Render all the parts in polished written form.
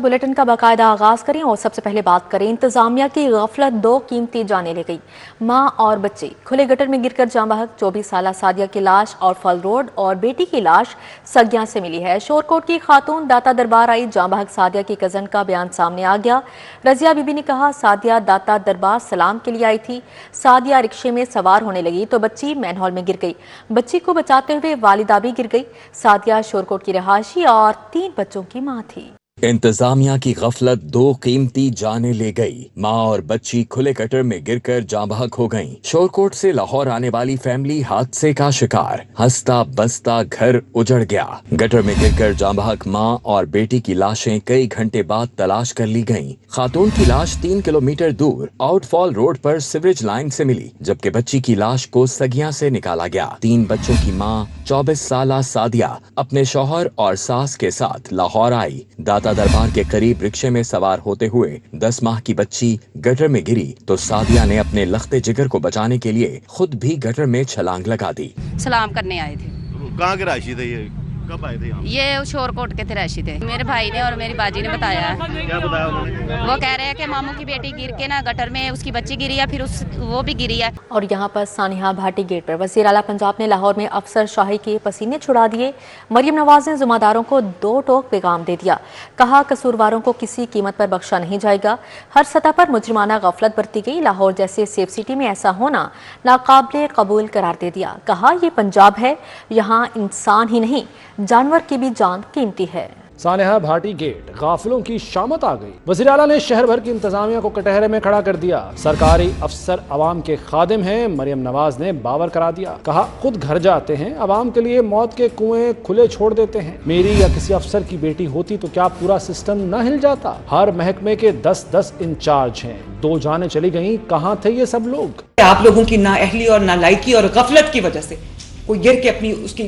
Bulletin का बाकायदा आगाज करें और सबसे पहले बात करें इंतजामिया की गफलत, दो कीमती जानें ले गई। मां और बच्चे खुले गटर में गिरकर जाँ बहक। 24 साल सादिया की लाश और फल रोड और बेटी की लाश सगिया से मिली है। शोरकोट की खातून दाता दरबार आई, जाँ बहक सादिया की कजन का बयान सामने आ गया। रजिया बीबी ने कहा, सादिया दाता दरबार सलाम के लिए आई थी। सादिया रिक्शे में सवार होने लगी तो बच्ची मैनहोल में गिर गई। बच्ची को बचाते हुए वालिदा भी गिर गई। सादिया शोरकोट की रहायशी और 3 बच्चों की मां थी। इंतजामिया की गफलत, दो कीमती जानें ले गई। मां और बच्ची खुले गटर में गिरकर जाँ बहक हो गईं। शोरकोट से लाहौर आने वाली फैमिली हादसे का शिकार, हंसता बसता घर उजड़ गया। गटर में गिरकर जाँ बहक मां और बेटी की लाशें कई घंटे बाद तलाश कर ली गईं। खातून की लाश 3 किलोमीटर दूर आउटफॉल रोड पर सीवरेज लाइन से मिली, जबकि बच्ची की लाश को सगिया से निकाला गया। 3 बच्चों की मां 24 साल सादिया अपने शौहर और सास के साथ लाहौर आई। दाता दरबार के करीब रिक्शे में सवार होते हुए 10 माह की बच्ची गटर में गिरी तो सादिया ने अपने लखते जिगर को बचाने के लिए खुद भी गटर में छलांग लगा दी। सलाम करने आए थे। कहाँ के राशि थे ये? कब आए थे यहाँ? ये शोरकोट के थे रैशी थे। मेरे भाई ने और मेरी बाजी ने बताया। क्या बताया उन्होंने? वो कह रहे हैं कि मामू की बेटी गिर के ना गटर में उसकी बच्ची गिरी है, फिर वो भी गिरी है। और यहाँ पर सानिहा भाटी गेट पर वज़ीर आला पंजाब ने लाहौर में अफसर शाही के पसीने छुड़ा दिए। मरियम नवाज ने ज़िम्मेदारों को 2 टोक पैगाम दे दिया। कहा, कसूरवारों को किसी कीमत पर बख्शा नहीं जाएगा। हर सतह पर मुजरिमाना गफलत बरती गई। लाहौर जैसे सेफ सिटी में ऐसा होना नाकाबिले कबूल करार दे दिया। कहा, ये पंजाब है, यहाँ इंसान ही नहीं जानवर की भी जान कीमती है। सानिहा भाटी गेट, गाफिलों की शामत आ गई। वज़ीर आला ने शहर भर की इंतजामिया को कटहरे में खड़ा कर दिया। सरकारी अफसर अवाम के खादिम हैं, मरियम नवाज ने बावर करा दिया। कहा, खुद घर जाते हैं, अवाम के लिए मौत के कुएं खुले छोड़ देते हैं। मेरी या किसी अफसर की बेटी होती तो क्या पूरा सिस्टम न हिल जाता? हर महकमे के 10-10 इंचार्ज हैं, 2 जानें चली गईं, कहाँ थे ये सब लोग? आप लोगों की नाअहली और नालायकी और गफलत की वजह से कोई गिर के अपनी उसकी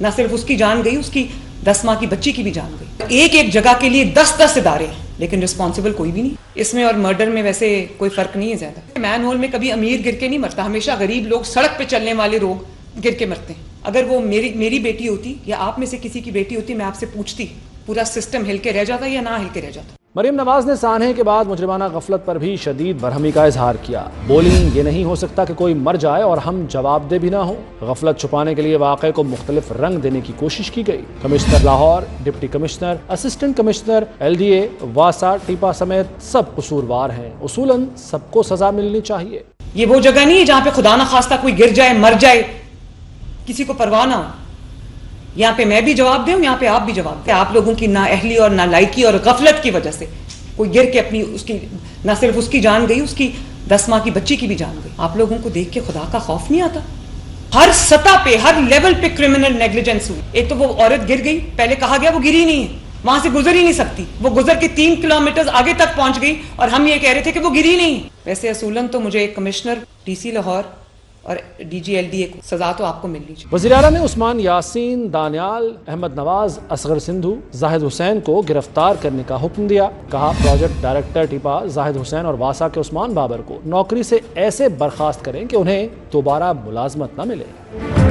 न सिर्फ उसकी जान गई, उसकी 10 माह की बच्ची की भी जान गई। एक जगह के लिए 10-10 इदारे हैं, लेकिन रिस्पॉन्सिबल कोई भी नहीं इसमें। और मर्डर में वैसे कोई फर्क नहीं है ज्यादा। मैन होल में कभी अमीर गिर के नहीं मरता, हमेशा गरीब लोग, सड़क पे चलने वाले लोग गिर के मरते हैं। अगर वो मेरी बेटी होती या आप में से किसी की बेटी होती, मैं आपसे पूछती पूरा सिस्टम हिल के रह जाता या ना हिल के रह जाता? मरियम नवाज ने सानहे के बाद मुजरिमाना गफलत पर भी शदीद बरहमी का इजहार किया। बोली, ये नहीं हो सकता कि कोई मर जाए और हम जवाबदेह भी ना हो। गफलत छुपाने के लिए वाक़े को मुख्तलिफ रंग देने की कोशिश की गई। Commissioner Lahore, deputy commissioner, assistant commissioner, LDA, वासा, टीपा समेत सब कसूरवार हैं। उसूलन सबको सजा मिलनी चाहिए। ये वो जगह नहीं है जहाँ पे खुदा न खास्ता कोई गिर जाए, मर जाए, किसी को परवाह ना हो। यहाँ पे मैं भी जवाब दूं, यहाँ पे आप भी जवाब दें। आप लोगों की नाअहली और नालायकी और गफलत की वजह से कोई गिर के अपनी उसकी न सिर्फ उसकी जान गई, उसकी 10 माह की बच्ची की भी जान गई। आप लोगों को देख के खुदा का खौफ नहीं आता? हर सतह पे, हर लेवल पे क्रिमिनल नेग्लिजेंस हुई। एक तो वो औरत गिर गई, पहले कहा गया वो गिरी नहीं है, वहां से गुजर ही नहीं सकती। वो गुजर के 3 किलोमीटर आगे तक पहुंच गई और हम ये कह रहे थे कि वो गिरी नहीं। वैसे असूलन तो मुझे कमिश्नर DC लाहौर और DG LDA को सजा तो आपको मिलनी चाहिए। वज़ीर आला ने उस्मान यासीन, दानियाल, अहमद नवाज, असगर सिंधु, जाहिद हुसैन को गिरफ्तार करने का हुक्म दिया। कहा, प्रोजेक्ट डायरेक्टर टिपा जाहिद हुसैन और वासा के उस्मान बाबर को नौकरी से ऐसे बर्खास्त करें कि उन्हें दोबारा मुलाजमत न मिले।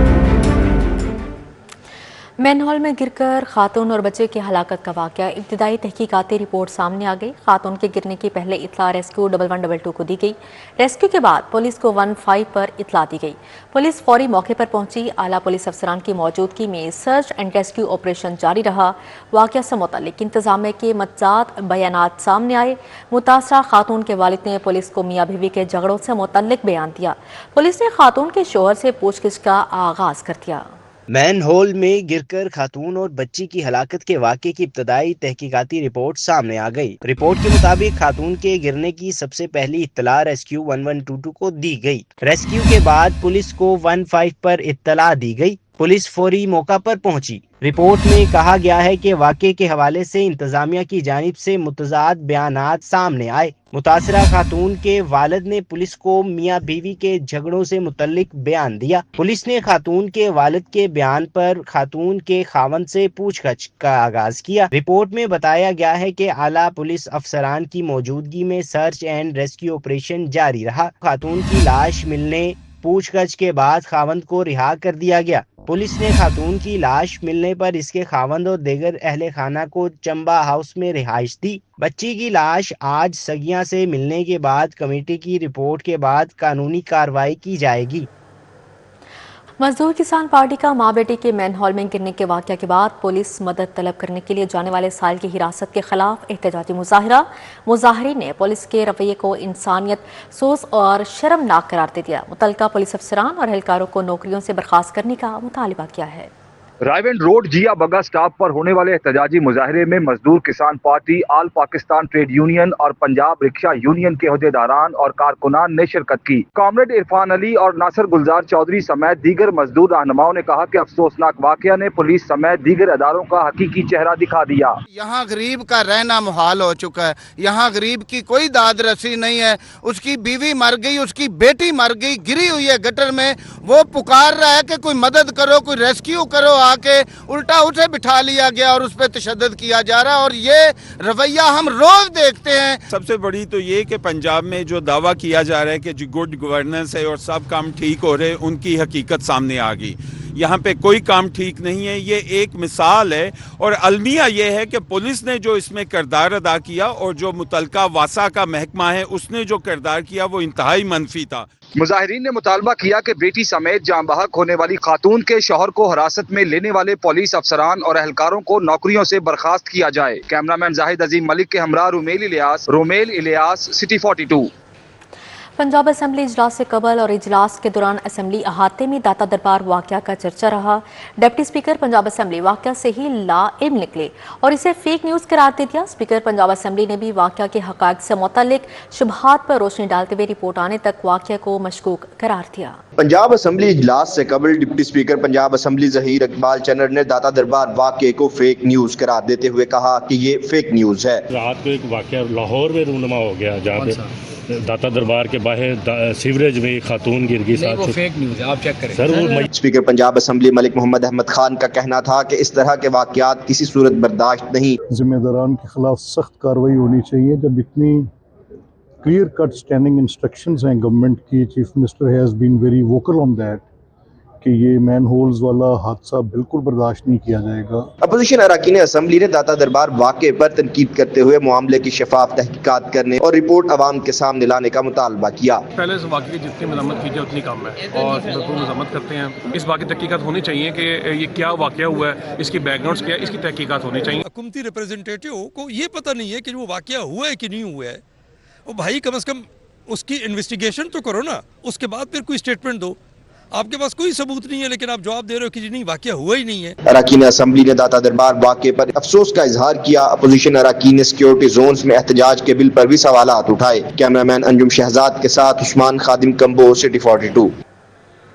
मैनहोल में गिरकर खातून और बच्चे की हलाकत का वाक़या, इब्तिदाई तहकीकाती रिपोर्ट सामने आ गई। खातून के गिरने की पहले इतला रेस्क्यू 1122 को दी गई। रेस्क्यू के बाद पुलिस को 15 पर इतला दी गई। पुलिस फौरी मौके पर पहुंची। आला पुलिस अफसरान की मौजूदगी में सर्च एंड रेस्क्यू ऑपरेशन जारी रहा। वाक़या से मुतल्लिक इंतजामिया के मतजात बयानात सामने आए। मुतासरा खातून के वालिद ने पुलिस को मियाँ बीवी के झगड़ों से मुतल्लिक बयान दिया। पुलिस ने खातून के शोहर से पूछगिछ का आगाज कर दिया। मैन होल में गिरकर खातून और बच्ची की हलाकत के वाक़े की इब्तदाई तहकीकाती रिपोर्ट सामने आ गई। रिपोर्ट के मुताबिक खातून के गिरने की सबसे पहली इत्तला रेस्क्यू 1122 को दी गई। रेस्क्यू के बाद पुलिस को 15 पर इत्तला दी गई। पुलिस फौरी मौका पर पहुंची। रिपोर्ट में कहा गया है कि वाक़े के हवाले से इंतजामिया की जानिब से मुतज़ाद बयानात सामने आए। मुतासरा खातून के वालिद ने पुलिस को मियाँ बीवी के झगड़ों से मुतल्लिक बयान दिया। पुलिस ने खातून के वालिद के बयान पर खातून के खावंद से पूछताछ का आगाज किया। रिपोर्ट में बताया गया है कि आला पुलिस अफसरान की मौजूदगी में सर्च एंड रेस्क्यू ऑपरेशन जारी रहा। खातून की लाश मिलने پوچھ گچھ کے بعد خاوند کو رہا کر دیا گیا۔ پولیس نے خاتون کی لاش ملنے پر اس کے خاوند اور دیگر اہل خانہ کو چمبا ہاؤس میں رہائش دی۔ بچی کی لاش آج سگیاں سے ملنے کے بعد کمیٹی کی رپورٹ کے بعد قانونی کارروائی کی جائے گی۔ مزدور کسان پارٹی کا ماں بیٹی کے مین ہال میں گرنے کے واقعہ کے بعد پولیس مدد طلب کرنے کے لیے جانے والے سائل کی حراست کے خلاف احتجاجی مظاہرہ۔ مظاہرین نے پولیس کے رویے کو انسانیت سوز اور شرمناک قرار دے دیا۔ متعلقہ پولیس افسران اور اہلکاروں کو نوکریوں سے برخاست کرنے کا مطالبہ کیا ہے۔ رائیونڈ روڈ جیا بگا سٹاپ پر ہونے والے احتجاجی مظاہرے میں مزدور کسان پارٹی، آل پاکستان ٹریڈ یونین اور پنجاب رکشہ یونین کے عہدیداران اور کارکنان نے شرکت کی۔ کامریڈ عرفان علی اور ناصر گلزار چودھری سمیت دیگر مزدور رہنماؤں نے کہا کہ افسوسناک واقعہ نے پولیس سمیت دیگر اداروں کا حقیقی چہرہ دکھا دیا۔ یہاں غریب کا رہنا محال ہو چکا ہے، یہاں غریب کی کوئی داد رسی نہیں ہے۔ اس کی بیوی مر گئی، اس کی بیٹی مر گئی، گری ہوئی ہے گٹر میں، وہ پکار رہا ہے کہ کوئی مدد کرو، کوئی ریسکیو کرو، آ کے الٹا اسے بٹھا لیا گیا اور اس پہ تشدد کیا جا رہا ہے، اور یہ رویہ ہم روز دیکھتے ہیں۔ سب سے بڑی تو یہ کہ پنجاب میں جو دعویٰ کیا جا رہا ہے کہ جو گڈ گورننس ہے اور سب کام ٹھیک ہو رہے، ان کی حقیقت سامنے آ گئی۔ یہاں پہ کوئی کام ٹھیک نہیں ہے، یہ ایک مثال ہے، اور المیہ یہ ہے کہ پولیس نے جو اس میں کردار ادا کیا اور جو متعلقہ واسا کا محکمہ ہے اس نے جو کردار کیا وہ انتہائی منفی تھا۔ مظاہرین نے مطالبہ کیا کہ بیٹی سمیت جاں بحق ہونے والی خاتون کے شوہر کو حراست میں لینے والے پولیس افسران اور اہلکاروں کو نوکریوں سے برخاست کیا جائے۔ کیمرامین زاہد عظیم ملک کے ہمراہ رومیل الیاس، سٹی 42۔ پنجاب اسمبلی اجلاس سے قبل اور اجلاس کے دوران اسمبلی احاطے میں داتا دربار واقعہ کا چرچا رہا۔ ڈپٹی اسپیکر پنجاب اسمبلی واقعہ سے ہی لا علم نکلے اور اسے فیک نیوز قرار دے دیا۔ اسپیکر پنجاب اسمبلی نے بھی واقعہ کے حقائق سے متعلق شبہات پر روشنی ڈالتے ہوئے رپورٹ آنے تک واقعہ کو مشکوک قرار دیا۔ پنجاب اسمبلی اجلاس سے قبل deputy speaker Punjab assembly Zaheer Iqbal Channar نے داتا دربار واقعے کو فیک نیوز قرار دیتے ہوئے کہا کہ یہ فیک نیوز ہے۔ رات کو ایک واقعہ لاہور میں رونما ہو گیا جہاں پہ داتا دربار کے باہر سیوریج میں ایک خاتون گر گئی۔ وہ فیک نیوز ہے، آپ چیک کریں سر۔ وہ اسپیکر پنجاب اسمبلی ملک محمد احمد خان کا کہنا تھا کہ اس طرح کے واقعات کسی صورت برداشت نہیں۔ ذمہ داران کے خلاف سخت کارروائی ہونی چاہیے۔ جب اتنی کلیئر کٹ اسٹینڈنگ انسٹرکشنز ہیں گورنمنٹ کی، chief minister has been very vocal on that کہ یہ مین ہولز والا حادثہ بالکل برداشت نہیں کیا جائے گا۔ اپوزیشن اراکین اسمبلی نے داتا دربار واقعے پر تنقید کرتے ہوئے معاملے کی شفاف تحقیقات کرنے اور رپورٹ عوام کے سامنے لانے کا مطالبہ کیا۔ پہلے اس واقعے کی جتنی مذمت کی جائے اتنی کم ہے اور بھرپور مذمت کرتے ہیں۔ اس بات کی تحقیقات ہونی چاہیے کہ یہ کیا واقعہ ہوا ہے، اس کی بیک گراؤنڈز کیا ہے، اس کی تحقیقات ہونی چاہیے۔ حکومتی ریپریزنٹیٹیو کو یہ پتہ نہیں ہے کہ وہ واقعہ ہوا ہے کہ نہیں ہوا ہے۔ وہ بھائی کم از کم اس کی انویسٹیگیشن تو کرو نا، اس کے بعد پھر کوئی اسٹیٹمنٹ دو۔ آپ کے پاس کوئی ثبوت نہیں ہے لیکن آپ جواب دے رہے ہو کہ نہیں واقعہ ہوا ہی نہیں ہے۔ اراکین اسمبلی نے داتا دربار واقعے پر افسوس کا اظہار کیا۔ اپوزیشن اراکین نے سیکیورٹی زونز میں احتجاج کے بل پر بھی سوالات اٹھائے۔ کیمرامین انجم شہزاد کے ساتھ عثمان خادم کمبو، سٹی 42۔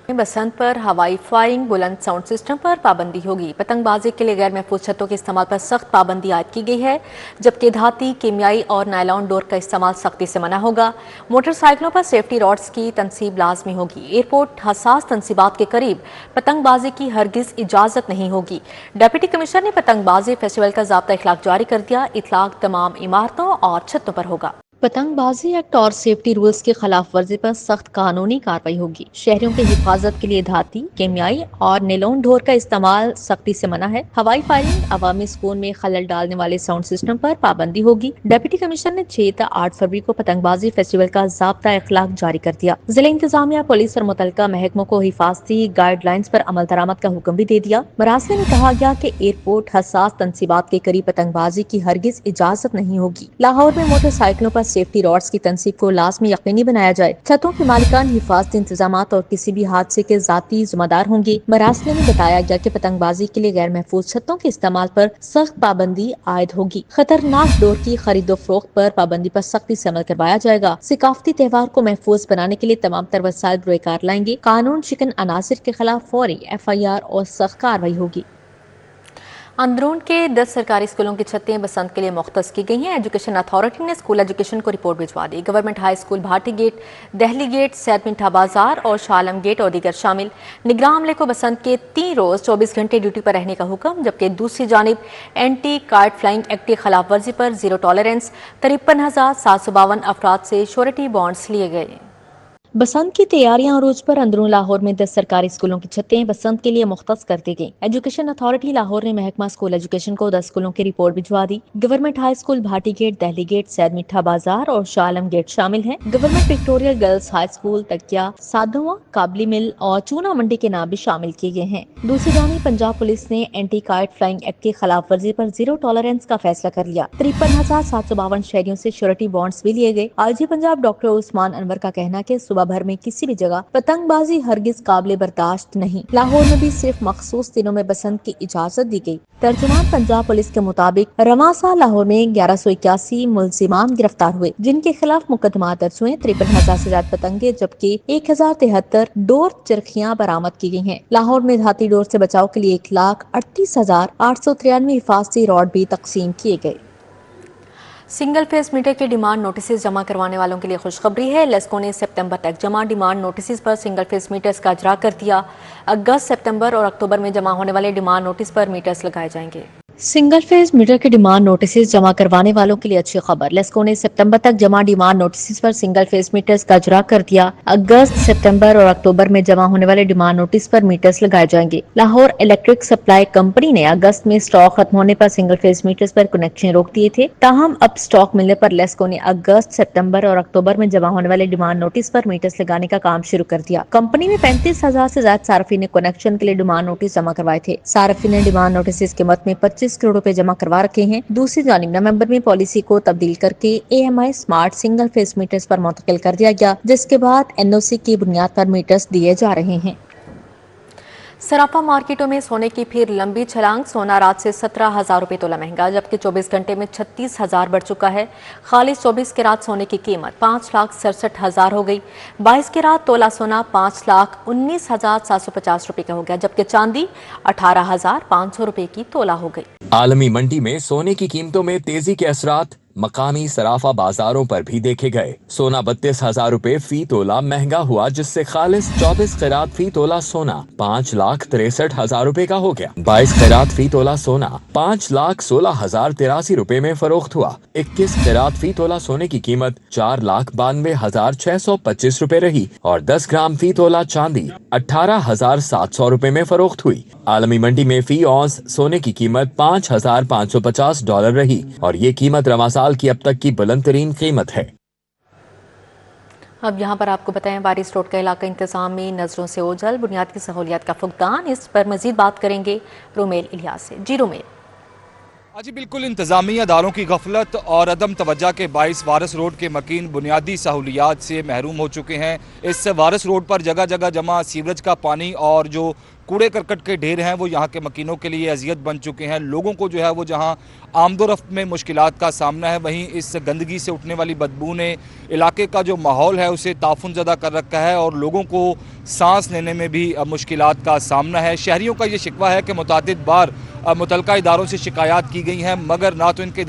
بسنت پر ہوائی فائرنگ، بلند ساؤنڈ سسٹم پر پابندی ہوگی۔ پتنگ بازی کے لیے غیر محفوظ چھتوں کے استعمال پر سخت پابندی عائد کی گئی ہے، جبکہ دھاتی، کیمیائی اور نائلون ڈور کا استعمال سختی سے منع ہوگا۔ موٹر سائیکلوں پر سیفٹی راڈز کی تنصیب لازمی ہوگی۔ ایئرپورٹ حساس تنصیبات کے قریب پتنگ بازی کی ہرگز اجازت نہیں ہوگی۔ ڈپٹی کمشنر نے پتنگ بازی فیسٹیول کا ضابطہ اخلاق جاری کر دیا۔ اطلاق تمام عمارتوں اور چھتوں پر ہوگا۔ پتنگ بازی ایکٹ اور سیفٹی رولز کی خلاف ورزی پر سخت قانونی کارروائی ہوگی۔ شہریوں کی حفاظت کے لیے دھاتی، کیمیائی اور نیلون ڈور کا استعمال سختی سے منع ہے۔ ہوائی فائرنگ، عوامی سکون میں خلل ڈالنے والے ساؤنڈ سسٹم پر پابندی ہوگی۔ ڈپٹی کمشنر نے 6 تا 8 فروری کو پتنگ بازی فیسٹیول کا ضابطہ اخلاق جاری کر دیا۔ ضلع انتظامیہ، پولیس اور متعلقہ محکموں کو حفاظتی گائیڈ لائنز پر عمل درآمد کا حکم بھی دے دیا۔ مراسم میں کہا گیا کہ ایئرپورٹ حساس تنصیبات کے قریب پتنگ بازی کی ہرگز اجازت نہیں ہوگی۔ لاہور میں موٹر سائیکلوں پر سیفٹی راڈز کی تنصیب کو لازمی یقینی بنایا جائے۔ چھتوں کے مالکان حفاظتی انتظامات اور کسی بھی حادثے کے ذاتی ذمہ دار ہوں گے۔ مراسم میں بتایا گیا کہ پتنگ بازی کے لیے غیر محفوظ چھتوں کے استعمال پر سخت پابندی عائد ہوگی۔ خطرناک ڈور کی خرید و فروخت پر پابندی پر سختی سے عمل کروایا جائے گا۔ ثقافتی تہوار کو محفوظ بنانے کے لیے تمام تر وسائل بروئے کار لائیں گے۔ قانون شکن عناصر کے خلاف فوری FIR اور سخت کارروائی ہوگی۔ اندرون کے 10 سرکاری اسکولوں کی چھتیں بسنت کے لیے مختص کی گئی ہیں۔ ایجوکیشن اتھارٹی نے اسکول ایجوکیشن کو رپورٹ بھجوا دی۔ Government high school Bhati gate, Delhi gate, Syed Mitha Bazaar اور شاہ عالم گیٹ اور دیگر شامل۔ نگراں عملے کو بسنت کے 3 روز 24 گھنٹے ڈیوٹی پر رہنے کا حکم، جبکہ دوسری جانب اینٹی کائٹ فلائنگ ایکٹ کی خلاف ورزی پر زیرو ٹالرنس۔ 53,752 افراد سے شورٹی بانڈز لیے گئے۔ बसंत की तैयारियां अरूज पर अंदरून लाहौर में 10 सरकारी स्कूलों की छतें बसंत के लिए मुख्तस कर दी गई। एजुकेशन अथॉरिटी लाहौर ने महकमा स्कूल एजुकेशन को 10 स्कूलों की रिपोर्ट भिजवा दी। Government high school Bhati gate, Delhi gate, Syed Mitha Bazaar और शाह आलम गेट शामिल हैं। Government Victoria girls high school, Takia, Sadhuan, काबली मिल और चूना मंडी के नाम भी शामिल किए गए हैं। दूसरी जानिब पंजाब पुलिस ने एंटी काइट फ्लाइंग एक्ट की खिलाफ वर्जी पर जीरो टॉलरेंस का फैसला कर लिया। 53,752 शहरियों से श्योरिटी बॉन्ड्स भी लिए गए। आईजी पंजाब डॉक्टर उस्मान अनवर का कहना है कि सुबह भर में किसी भी जगह पतंगबाजी हरगिज काबिल बर्दाश्त नहीं। लाहौर में भी सिर्फ मखसूस दिनों में बसंत की इजाजत दी गई। तर्जुमान पंजाब पुलिस के मुताबिक रवां साल लाहौर में 1181 मुलजिमान गिरफ्तार हुए, जिनके खिलाफ मुकदमा दर्ज हुए। 53,000 से ज्यादा पतंगे जबकि 1073 डोर चरखियां बरामद की गई हैं। लाहौर में धाती डोर से बचाव के लिए 1,38,893 हिफाजती रॉड भी तकसीम किए गए। सिंगल फेस मीटर के डिमांड नोटिस जमा करवाने वालों के लिए खुशखबरी है। लेस्को ने सितंबर तक जमा डिमांड नोटिस पर सिंगल फेस मीटर्स का इजरा कर दिया। अगस्त, सितंबर और अक्टूबर में जमा होने वाले डिमांड नोटिस पर मीटर्स लगाए जाएंगे। सिंगल फेज मीटर के डिमांड नोटिस जमा करवाने वालों के लिए अच्छी खबर। लेस्को ने सितंबर तक जमा डिमांड नोटिस पर सिंगल फेज मीटर्स का इजरा कर दिया। अगस्त, सितंबर और अक्टूबर में जमा होने वाले डिमांड नोटिस पर मीटर्स लगाए जाएंगे। लाहौर इलेक्ट्रिक सप्लाई कंपनी ने अगस्त में स्टॉक खत्म होने पर सिंगल फेज मीटर्स पर कनेक्शन रोक दिए थे। ताहम अब स्टॉक मिलने पर लेस्को ने अगस्त, सितंबर और अक्टूबर में जमा होने वाले डिमांड नोटिस पर मीटर्स लगाने का काम शुरू कर दिया। कंपनी में 35,000 से ज्यादा सार्फिन ने कनेक्शन के लिए डिमांड नोटिस जमा करवाए थे। सार्फिन ने डिमांड नोटिस की मद में 25 करोड़ रुपए जमा करवा रखे हैं। दूसरी जानिब नवंबर में पॉलिसी को तब्दील करके AMI smart single phase meters पर मुंतकिल कर दिया गया, जिसके बाद NOC की बुनियाद पर मीटर्स दिए जा रहे हैं। सराफा मार्केटों में सोने की फिर लंबी छलांग। सोना रात से 17,000 रुपए तोला महंगा, जबकि 24 घंटे में 36,000 बढ़ चुका है। खालिस 24 के रात सोने की कीमत 5,67,000 हो गई। 22 के रात तोला सोना 5,19,750 रुपए का हो गया, जबकि चांदी 18,500 रुपए की तोला हो गई। आलमी मंडी में सोने की कीमतों में तेजी के असरात मकामी सराफा बाजारों पर भी देखे गए। सोना 32,000 रुपए फी तोला महंगा हुआ, जिससे खालिस 24 खैरात फी तोला सोना 5,63,000 रुपए का हो गया। 22 खैरात फी तोला सोना 5,16,083 रुपए में फरोख्त हुआ। 21 खैरात फी तोला सोने की कीमत 4,92,625 रुपए रही और 10 ग्राम फी तोला चांदी 18,700 रुपए में फरोख्त हुई। आलमी मंडी में फी औंस सोने की कीमत $5,550 रही और ये कीमत रवां साल की अब तक की बुलंद तरीन कीमत है। अब यहाँ पर आपको बताएं, बारिश रोड का इलाका इंतजामी नजरों से ओझल, बुनियादी सहूलियात का फुकदान। इस पर मजीद बात करेंगे रोमेल इलियास से। जी रोमेल। जी बिल्कुल, इंतजामी अदारों की गफलत और अदम तवज्जा के बाइस वारस रोड के मकीन बुनियादी सहूलियात से महरूम हो चुके हैं। इस वारस रोड पर जगह जगह जमा सीवरेज का पानी और जो कूड़े करकट के ढेर हैं वो यहाँ के मकीनों के लिए अजियत बन चुके हैं। लोगों को जो है वो जहाँ आमदोरफ्त में मुश्किलात का सामना है, वहीं इस गंदगी से उठने वाली बदबू ने इलाके का जो माहौल है उसे ताफुन ज़दा कर रखा है और लोगों को सांस लेने में भी मुश्किलात का सामना है। शहरियों का ये शिकवा है कि मुतादिद बार मुतलका इदारों से शिकायत की गई हैं, मगर ना तो इनके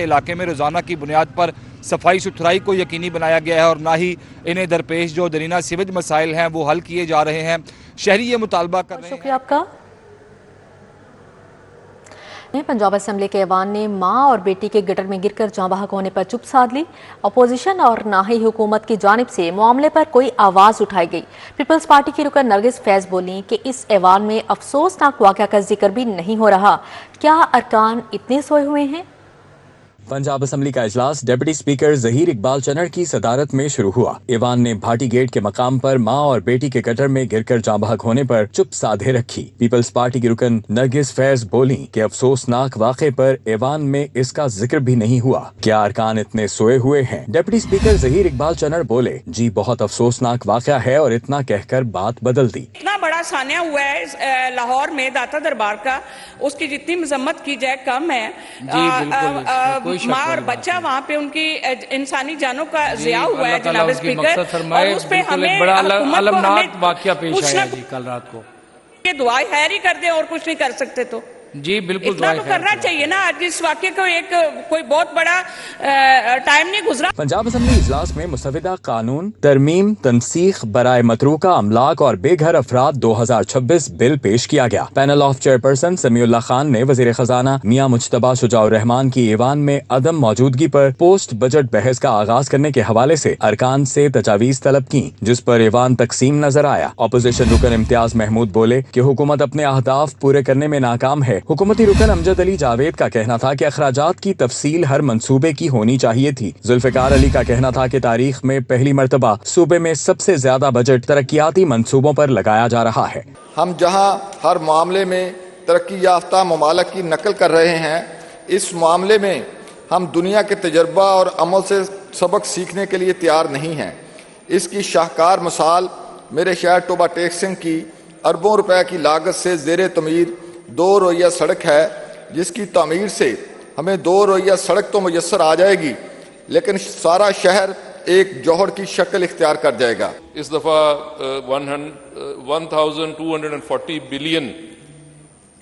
इलाके में रोज़ाना की बुनियाद पर सफाई सुथराई को यकीनी बनाया गया है और ना ही इन्हें दरपेश जो दरीना सीवेज मसाइल हैं वो हल किए जा रहे हैं। शहरी ये मुतालबा कर रहे हैं। शुक्रिया आपका। पंजाब असेंबली के ऐवान ने मां और बेटी के गटर में गिरकर जाँ बहक होने पर चुप साध ली। अपोजिशन और ना ही हुकूमत की जानिब से मामले पर कोई आवाज़ उठाई गई। पीपल्स पार्टी की रुकन नरगिस फैज बोली कि इस ऐवान में अफसोसनाक वाक़या का जिक्र भी नहीं हो रहा। क्या अरकान इतने सोए हुए हैं? पंजाब असेंबली का इजलास डिप्टी स्पीकर जहीर इकबाल चन्नड़ की सदारत में शुरू हुआ। ऐवान ने भाटी गेट के मकाम पर मां और बेटी के गटर में गिरकर जाँ बहक होने पर चुप साधे रखी। पीपल्स पार्टी की रुकन नरगिस फैज बोली कि अफसोसनाक वाक़े पर ऐवान में इसका जिक्र भी नहीं हुआ। क्या अरकान इतने सोए हुए हैं? डिप्टी स्पीकर जहीर इकबाल चन्नड़ बोले, जी बहुत अफसोसनाक वाक़या है और इतना कहकर बात बदल दी। इतना बड़ा सानिया हुआ है लाहौर में दाता दरबार का, उसकी जितनी मजम्मत की जाए कम है। माँ और बच्चा वहाँ पे उनकी इंसानी जानों का ज़िया हुआ है जनाब स्पीकर, और उस पे हमें अलमनाक वाक़या पेश आया जी कल रात को। ये दुआ खैर ही कर दे और कुछ नहीं कर सकते तो जी बिल्कुल इतना तो करना चाहिए ना। आज इस वाक्य को एक कोई बहुत बड़ा टाइम नहीं गुजरा। पंजाब असम्बली इजलास में मुसविदा कानून तरमीम तनसीख बराए मतरूका अमलाक और बेघर अफराद 2026 बिल पेश किया गया। Panel of chairperson Samiullah Khan ने वजीर खजाना मियां मुज्तबा शुजाउर रहमान की ईवान में अदम मौजूदगी पर पोस्ट बजट बहस का आगाज करने के हवाले से अरकान से तजावीज तलब की, जिस पर ईवान तकसीम नजर आया। अपोजिशन रुकन इम्तियाज महमूद बोले कि हुकूमत अपने अहदाफ पूरे करने में नाकाम है। हुकूमती रुकन अमजद अली जावेद का कहना था कि अखराजात की तफसील हर मंसूबे की होनी चाहिए थी। जुल्फिकार अली का कहना था कि तारीख में पहली मर्तबा सूबे में सबसे ज्यादा बजट तरक्याती मंसूबों पर लगाया जा रहा है। हम जहां हर मामले में तरक्की याफ्ता ममालिक की नकल कर रहे हैं, इस मामले में हम दुनिया के तजर्बा और अमल से सबक सीखने के लिए तैयार नहीं हैं। इसकी शाहकार मिसाल मेरे शहर टोबा टेक सिंह की अरबों रुपए की लागत से ज़ेरे तमीर 2 रोइया सड़क है, जिसकी तामीर से हमें 2 रोइया सड़क तो मुयस्सर आ जाएगी, लेकिन सारा शहर एक जौहर की शक्ल इख्तियार कर जाएगा। इस दफ़ा 1240 बिलियन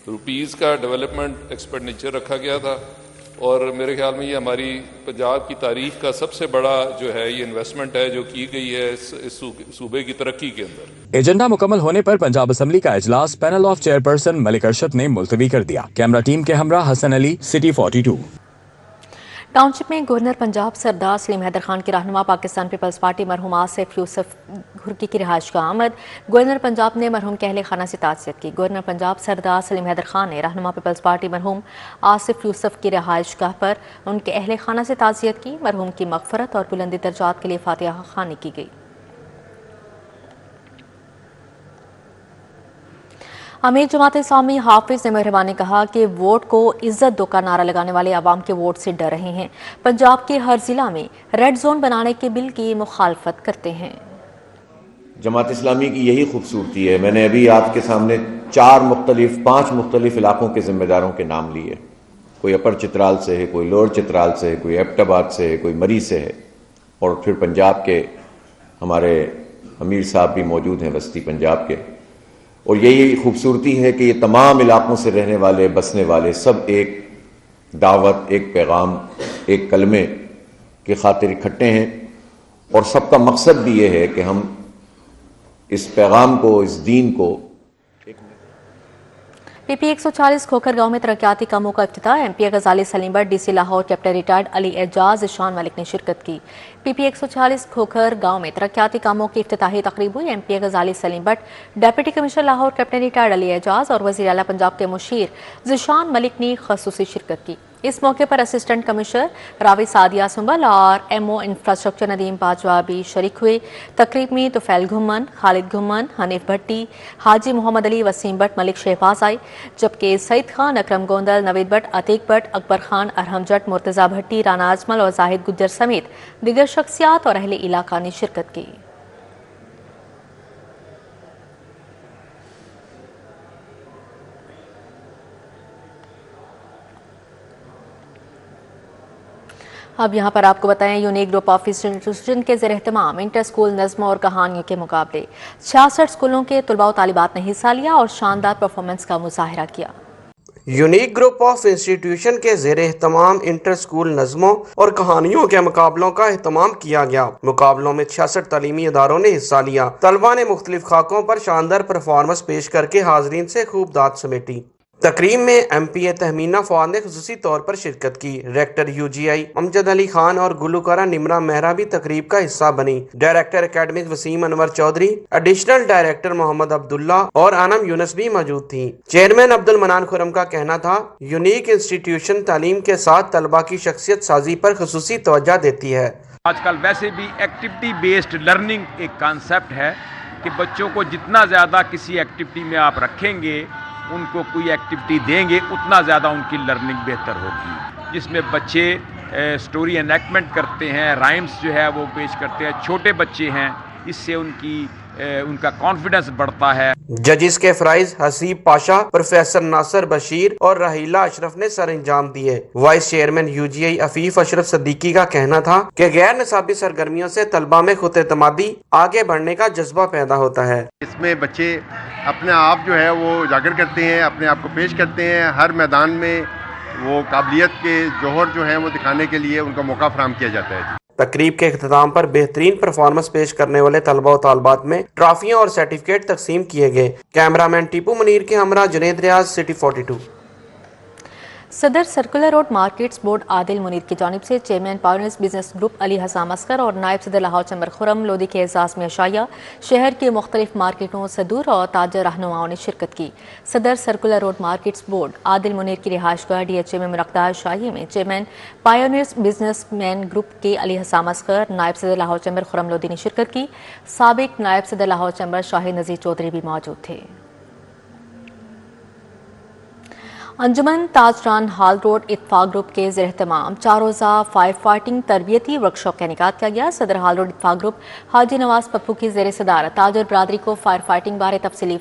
रुपीज़ का डेवलपमेंट एक्सपेंडिचर रखा गया था और मेरे ख्याल में ये हमारी पंजाब की तारीख का सबसे बड़ा जो है ये इन्वेस्टमेंट है जो की गई है इस सूबे की तरक्की के अंदर। एजेंडा मुकम्मल होने पर पंजाब असम्बली का इजलास panel of chairperson Malik Arshad ने मुलतवी कर दिया। कैमरा टीम के हमरा हसन अली, सिटी 42। टाउनशिप में गवर्नर पंजाब सरदार सलीम हैदर खान की रहनुमा पाकिस्तान पीपल्स पार्टी मरहूम आसिफ यूसुफ घुर्की की रिहाइश का आमद। गवर्नर पंजाब ने मरहूम के अहले खाना से ताज़ियत की। गवर्नर पंजाब सरदार सलीम हैदर खान ने रहनुमा पीपल्स पार्टी मरहूम आसिफ यूसुफ की रिहाइश गाह पर उनके अहले खाना से ताज़ियत की। मरहूम की मग़फ़रत और बुलंदी दर्जात के लिए फातिहा ख़्वानी की गई। अमीर जमात इस्लामी हाफिज मेहरबान ने कहा कि वोट को इज्जत दो का नारा लगाने वाले आवाम के वोट से डर रहे हैं। पंजाब के हर जिला में रेड जोन बनाने के बिल की मुखालफत करते हैं। जमात इस्लामी की यही खूबसूरती है। मैंने अभी आपके सामने 5 मुख्तलिफ इलाकों के जिम्मेदारों के नाम लिए। कोई अपर चित्राल से है, कोई लोअर चित्राल से है, कोई एबटाबाद से है, कोई मरी से है, और फिर पंजाब के हमारे अमीर साहब भी मौजूद हैं वस्ती पंजाब के। और यही खूबसूरती है कि ये तमाम इलाकों से रहने वाले बसने वाले सब एक दावत, एक पैगाम, एक कलमे के खातिर इकट्ठे हैं और सबका मकसद भी ये है कि हम इस पैगाम को, इस दीन को। PP 140 खोखर गांव में तरक्याती कामों का इफ्तिताह। MP Ghazali Saleem Butt, DC Lahore captain retired Ali Ejaz Ishan Malik ने शिरकत की। PP 140 खोखर गांव में तरक्याती कामों की इफ्तिताही तकरीब हुई। MP Ghazali Saleem Butt, deputy commissioner Lahore captain retired Ali Ejaz और वज़ीर आला पंजाब के मुशीर ज़ीशान मलिक ने ख़ुसूसी शिरकत की। इस मौके पर असिस्टेंट कमिश्नर रावी सादिया सुंबल और MO इंफ्रास्ट्रक्चर नदीम बाजवा भी शरीक हुए। तकरीब में तुफैल घुमन, खालिद घुमन, हनीफ भट्टी, हाजी मोहम्मद अली, वसीम बट, मलिक शहबाज आए, जबकि सईद खान, अकरम गोंदल, नवीद बट, अतीक बट, अकबर खान, अरहम जट, मुर्तज़ा भट्टी, राना अजमल और जाहिद गुज्जर समेत दिगर शख्सियात और अहले इलाका ने शिरकत की। अब यहाँ पर आपको बताएं, यूनिक ग्रुप ऑफ इंस्टीट्यूशन के ज़ेर एहतमाम इंटर स्कूल नज़्म और कहानियों के मुकाबले 66 स्कूलों के तलबा और तालिबात ने हिस्सा लिया और शानदार परफॉर्मेंस का मुजाहरा किया। यूनिक ग्रुप ऑफ इंस्टीट्यूशन के ज़ेर एहतमाम इंटर स्कूल नज़्मों और कहानियों के मुकाबलों का एहतमाम किया गया। मुकाबलों में 66 तालीमी इदारों ने हिस्सा लिया। तलबा ने मुख्तलिफ खाकों पर शानदार परफॉर्मेंस पेश करके हाजरीन से खूब दाद समेटी। तकरीब में MPA तहमीना फवाद ने खुसूसी तौर पर शिरकत की। डायरेक्टर UGI अमजद अली खान और गुलकारा निमरा मेहरा भी तकरीब का हिस्सा बनी। Director academic Waseem Anwar Chaudhry, additional director Mohammad Abdullah और आनम यूनस भी मौजूद थी। चेयरमैन अब्दुल मनान खुरम का कहना था, यूनिक इंस्टीट्यूशन तालीम के साथ तलबा की शख्सियत साजी पर खुसूसी तवज्जो देती है। आजकल वैसे भी एक्टिविटी बेस्ड लर्निंग एक कॉन्सेप्ट है कि बच्चों को जितना ज़्यादा किसी एक्टिविटी में आप रखेंगे, उनको कोई एक्टिविटी देंगे, उतना ज़्यादा उनकी लर्निंग बेहतर होगी। जिसमें बच्चे स्टोरी एनैक्टमेंट करते हैं, राइम्स जो है वो पेश करते हैं, छोटे बच्चे हैं, इससे उनका कॉन्फिडेंस बढ़ता है। जजिस के फ्राइज हसीब पाशा, प्रोफेसर नासिर बशीर और रहीला अशरफ ने सर अंजाम दिए। Vice chairman UGI Afif Ashraf Siddiqui का कहना था कि गैर निसाबी सरगर्मियों से तलबा में खुद एतमादी, आगे बढ़ने का जज्बा पैदा होता है। इसमें बच्चे अपने आप जो है वो उजागर करते हैं, अपने आप को पेश करते हैं, हर मैदान में वो काबिलियत के जौहर जो हैं वो दिखाने के लिए उनका मौका फराहम किया जाता है। तकरीब के इख्तिताम पर बेहतरीन परफॉर्मेंस पेश करने वाले तलबा और तालबात में ट्रॉफियां और सर्टिफिकेट तकसीम किए गए। कैमरामैन टीपू मुनीर के हमरा जुनेद रियाज, सिटी 42। सदर circular road markets board Adil Munir की जानिब से chairman pioneers business group Ali Hasam Asghar और नायब सदर लाहौर चैम्बर खुरम लोधी के एजाज़ में अशाया शहर के मुख्तलिफ मार्केटों, सदूर और ताजर रहनुमाओं ने शिरकत की। सदर circular road markets board Adil Munir की रिहाइशगाह DHA में मुनक़्क़दा शाही में chairman pioneers business man group के अली हसाम असगर, नायब सदर लाहौर चैम्बर खुरम लोधी ने शिरकत की। साबिक नायब सदर लाहौर चैम्बर शाहिद नज़ीर चौधरी भी मौजूद थे। अंजुमन ताजरान हाल रोड इत्फाक ग्रुप के ज़ेर एहतमाम 4 रोज़ा फायर फाइटिंग तरबियती वर्कशॉप का इनेकाद किया गया। सदर हाल रोड इत्फाक ग्रुप हाजी नवाज पप्पू की ज़ेर सदारत ताजर बरादरी को फायर फाइटिंग बारे तफसीली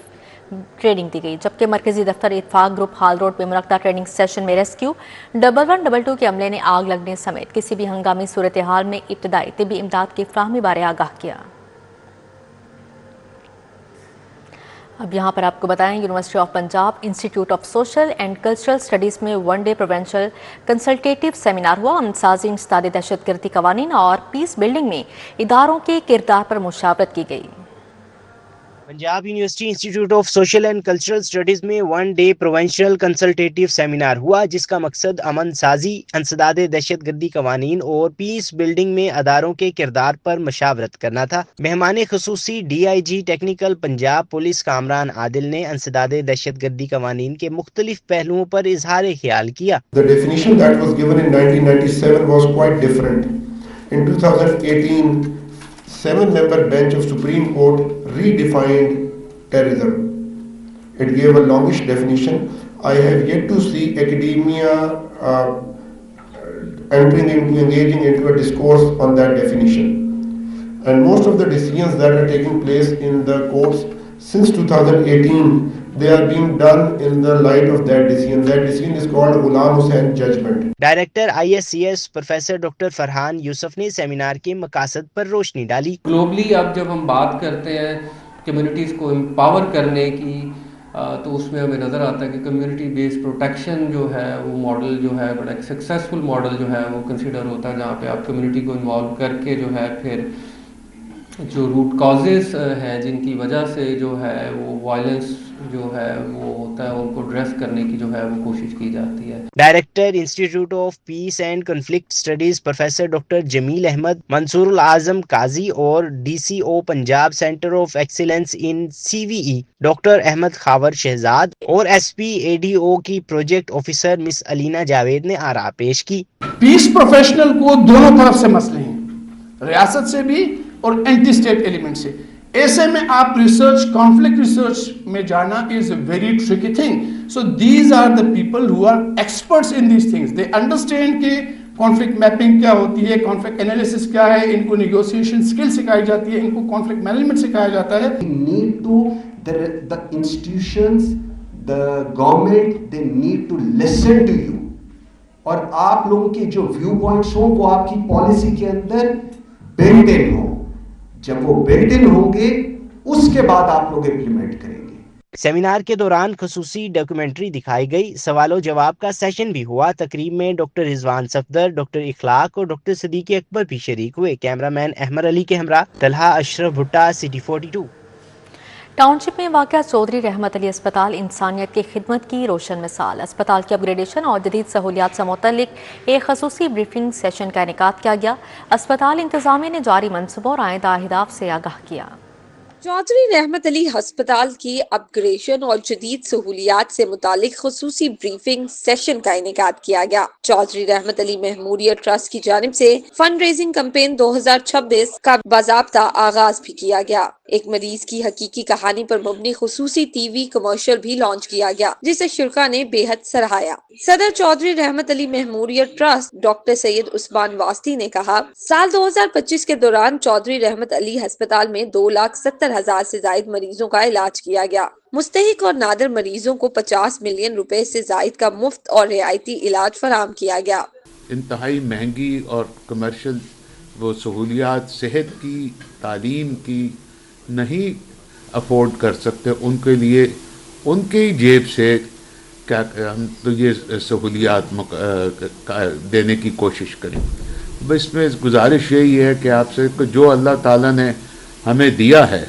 ट्रेनिंग दी गई, जबकि मरकजी दफ्तर इत्फाक ग्रुप हाल रोड में मुनक़्क़दा ट्रेनिंग सेशन में रेस्क्यू 1122 के अमले ने आग लगने समेत किसी भी हंगामी सूरत हाल में इब्तदाई तिब्बी इमदाद की फ्राहमी बारे आगाह किया। अब यहाँ पर आपको बताएं, university of Punjab institute of social and cultural studies में one day provincial consultative seminar हुआ। अमसाजी इंसदाद दहशतगर्दी कवानीन और पीस बिल्डिंग में इदारों के किरदार पर मुशावरत की गई। Punjab university institute of social and cultural studies में वन डे प्रोवेंशनल कंसल्टेटिव सेमिनार हुआ, जिसका मकसद अमन साजी, इंसदाद दहशतगर्दी कवानीन और पीस बिल्डिंग में अदारों के किरदार पर मशावरत करना था। मेहमान खुसूसी DIG technical Punjab police Kamran Adil ने इंसदाद दहशतगर्दी कवानीन के मुख्तलिफ पहलुओं पर इजहार ख्याल किया। The definition that was given in 1997 was quite different. In 2018, 7-member bench of Supreme Court redefined terrorism. It gave a longish definition. I have yet to see academia engaging into a discourse on that definition. And most of the decisions that are taking place in the courts since 2018, they are being done in the light of that decision. That decision is called Ghulam Hussain judgment. Director ISCS professor doctor Farhan Yusuf ने seminar के मकासद पर रोशनी डाली। Globally अब जब हम बात करते हैं कम्युनिटीज़ को एम्पावर करने की, तो उसमें हमें नज़र आता है कि कम्युनिटी बेस्ड प्रोटेक्शन जो है वो मॉडल जो है बड़ा एक सक्सेसफुल मॉडल जो है वो कंसिडर होता है, जहाँ पे आप कम्युनिटी को इन्वॉल्व करके जो है फिर जो रूट कॉजेस हैं जिनकी वजह से जो है वो वायलेंस जो है वो होता है उनको एड्रेस करने की जो है वो कोशिश की जाती है। Director institute of peace and conflict studies professor doctor Jamil Ahmad, Mansoorul Azam Qazi और DCO Punjab centre of excellence in CVE doctor Ahmad Khawar Shahzad और SP ADO की project officer miss Alina Javed ने आरा पेश की। पीस प्रोफेशनल को दोनों तरफ से मसले हैं, रियासत से भी और एंटी स्टेट एलिमेंट से। ऐसे में आप रिसर्च, कॉन्फ्लिक्ट रिसर्च में जाना is a very tricky thing. So these are the people who are experts in these things. They understand कि कॉन्फ्लिक्ट मैपिंग क्या होती है, कॉन्फ्लिक्ट एनालिसिस क्या है, इनको नेगोशिएशन स्किल सिखाई जाती है, इनको कॉन्फ्लिक्ट मैनेजमेंट सिखाया जाता है। Need to the institutions, the government, they need to listen to you, और आप लोगों के जो व्यू पॉइंट्स हो वो आपकी पॉलिसी के अंदर बिल्ट इन हो। जब वो बिल्ट इन होंगे उसके बाद आप लोग इम्प्लीमेंट करेंगे। सेमिनार के दौरान खुसूसी डॉक्यूमेंट्री दिखाई गई, सवालों जवाब का सेशन भी हुआ। तकरीब में डॉक्टर रिजवान सफदर, डॉक्टर इखलाक और डॉक्टर सदीक अकबर भी शरीक हुए। कैमरामैन अहमद अली के हमरा तलहा अशरफ भुट्टा, सिटी 42। टाउनशिप में वाक़या चौधरी रहमत अली अस्पताल इंसानियत की खिदमत की रोशन मिसाल। अस्पताल की अपग्रेडेशन और जदीद सहूलियात से मुतल्लिक एक खसूसी ब्रीफिंग सेशन का इनेकाद किया गया। अस्पताल इंतजामिया ने जारी मनसूबों और आइंदा अहदाफ से आगाह किया। चौधरी रहमत अली हस्पताल की अपग्रेडेशन और जदीद सहूलियात से मुतालिक खुसूसी ब्रीफिंग सेशन का इनेकाद किया गया। चौधरी रहमत अली महमूरियत ट्रस्ट की जानिब से फंड रेजिंग कैंपेन 2026 का बाज़ाब्ता आगाज भी किया गया। एक मरीज की हकीकी कहानी पर मबनी खुसूसी TV कमर्शियल भी लॉन्च किया गया, जिसे शुरा ने बेहद सराहाया। सदर चौधरी रहमत अली महमूरियत ट्रस्ट डॉक्टर सैयद उस्मान वास्ती ने कहा, साल 2025 के दौरान चौधरी रहमत अली हस्पताल में 2,70,000 70,000 سے زائد مریضوں کا علاج کیا گیا۔ مستحق اور نادر مریضوں کو 50 ملین روپے سے زائد کا مفت اور رعایتی علاج فراہم کیا گیا۔ انتہائی مہنگی اور کمرشل وہ سہولیات صحت کی، تعلیم کی نہیں افورڈ کر سکتے، ان کے لیے ان کی جیب سے کیا ہم تو یہ سہولیات دینے کی کوشش کریں۔ بس میں گزارش یہی ہے کہ آپ سے جو اللہ تعالیٰ نے ہمیں دیا ہے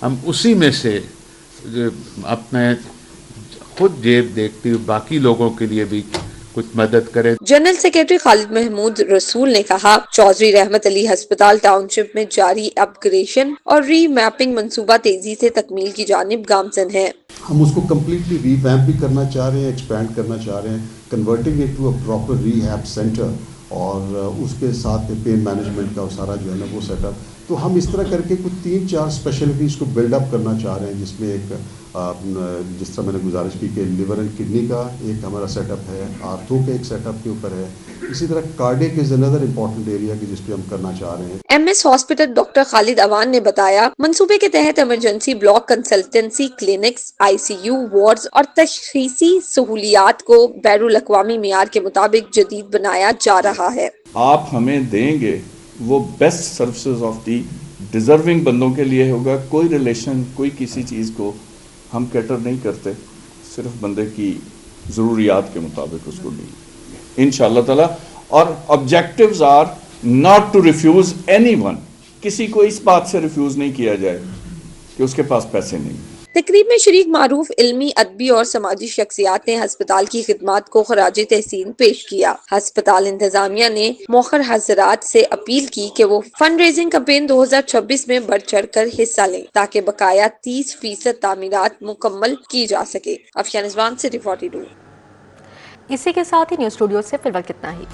ہم اسی میں سے اپنے خود جیب دیکھتی ہوئی باقی لوگوں کے لیے بھی کچھ مدد کرے۔ جنرل سیکریٹری خالد محمود رسول نے کہا، چودھری رحمت علی ہسپتال ٹاؤن شپ میں جاری اپ گریڈیشن اور ری میپنگ منصوبہ تیزی سے تکمیل کی جانب گامزن ہے۔ ہم اس کو کمپلیٹلی ری ویمپ بھی کرنا چاہ رہے ہیں، ایکسپینڈ کرنا چاہ رہے ہیں، converting it to a proper rehab centre, اور اس کے ساتھ پین مینجمنٹ کا سارا جو ہے نا وہ سیٹ اپ۔ تو ہم اس طرح کر کے کچھ 3-4 اسپیشلٹیز کو بلڈ اپ کرنا چاہ رہے ہیں، جس میں ایک جس طرح میں نے گزارش کی کہ لیور اینڈ کڈنی کا ایک ہمارا سیٹ اپ ہے، آرتھو کے ایک سیٹ اپ کے اوپر ہے، اسی طرح کارڈیک از اندر امپورٹنٹ ایریا کہ جس پہ ہم کرنا چاہ رہے ہیں۔ M S hospital doctor Khalid Awan نے بتایا، منصوبے کے تحت emergency block consultancy clinics, I C U wards اور تشخیصی سہولیات کو بین الاقوامی معیار کے مطابق جدید بنایا جا رہا ہے۔ آپ ہمیں دیں گے وہ best services of the deserving بندوں کے لیے ہوگا۔ کوئی ریلیشن، کوئی کسی چیز کو ہم کیٹر نہیں کرتے، صرف بندے کی ضروریات کے مطابق اس کو دیں انشاءاللہ تعالی۔ اور objectives are not to refuse anyone, کسی کو اس بات سے ریفیوز نہیں کیا جائے کہ اس کے پاس پیسے نہیں۔ تقریب میں شریک معروف علمی، ادبی اور سماجی شخصیات نے ہسپتال کی خدمات کو خراج تحسین پیش کیا۔ ہسپتال انتظامیہ نے موخر حضرات سے اپیل کی کہ وہ فنڈ ریزنگ کمپین 2026 میں بڑھ چڑھ کر حصہ لیں تاکہ بقایا 30% تعمیرات مکمل کی جا سکے۔ افشان رضوان، سٹی 42۔ اسی کے ساتھ ہی نیوز اسٹوڈیو سے فی الوقت اتنا ہی۔